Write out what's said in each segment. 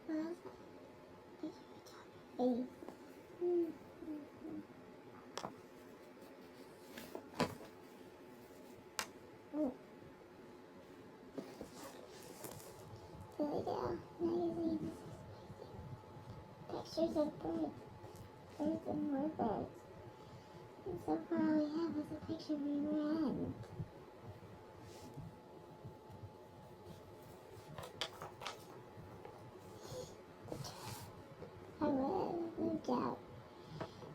Hey. Oh. Philadelphia magazine. Pictures of birds and more birds. And so far all we have is a picture of a wren. I would have moved out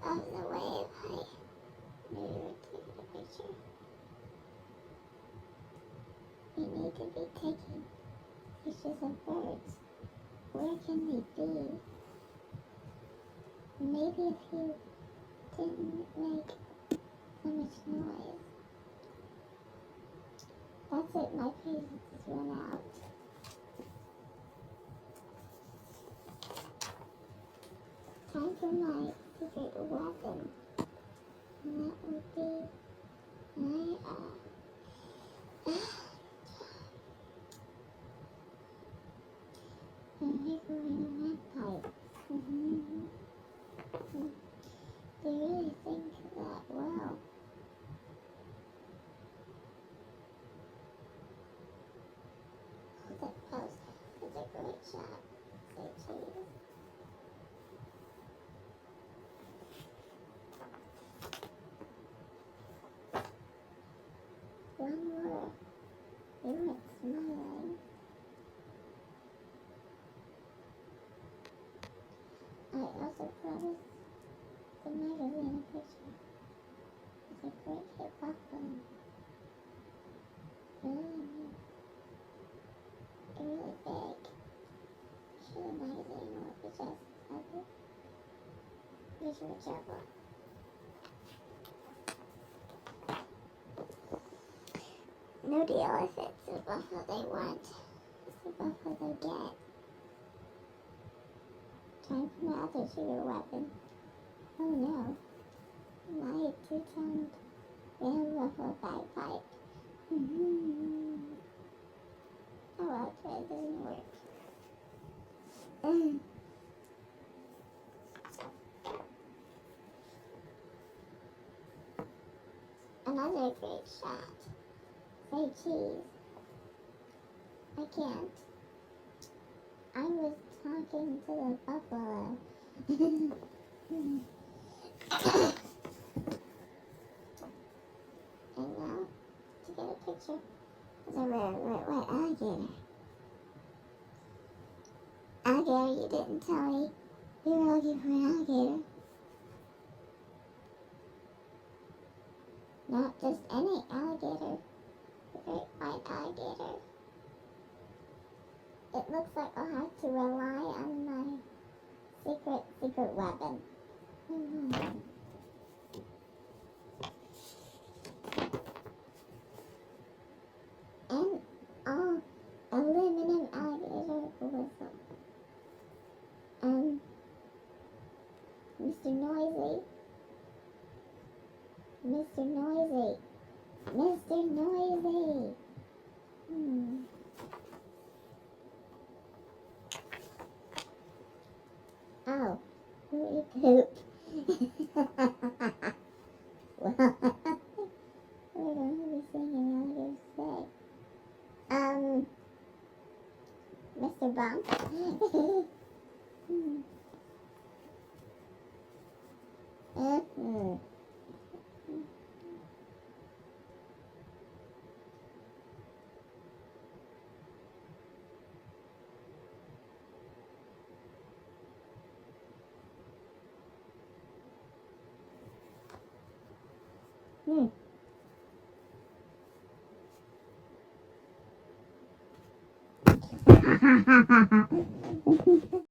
of the way if I knew you were taking a picture. We need to be taking pictures of birds. Where can we be? Maybe if you didn't make so much noise. That's it, my patience has run out. Time for my secret weapon. And that would be my, windpipe. They really think that well. That post is a great shot. Say cheese. One more. You weren't smiling. I also promised the magazine a picture. It's a great hip hop one. Really big. Should the magazine or be just ugly? Whichever. No deal if it's the buffalo they want. It's the buffalo they get. Time for my other secret weapon. Oh no. My two-toned red buffalo bagpipe. Oh well, it doesn't work. Another great shot. Say cheese. I can't. I was talking to the buffalo. And now, to get a picture of the red white alligator. Alligator, you didn't tell me you were looking for an alligator. Not just any alligator. The great white alligator. It looks like I'll have to rely on my secret weapon. And aluminum alligator whistle. Mr. Noisy. Mr. Noisy. Mr. Noisy. Oh, hooty poop. Well, we're going to be singing alligators today. Mr. Bump.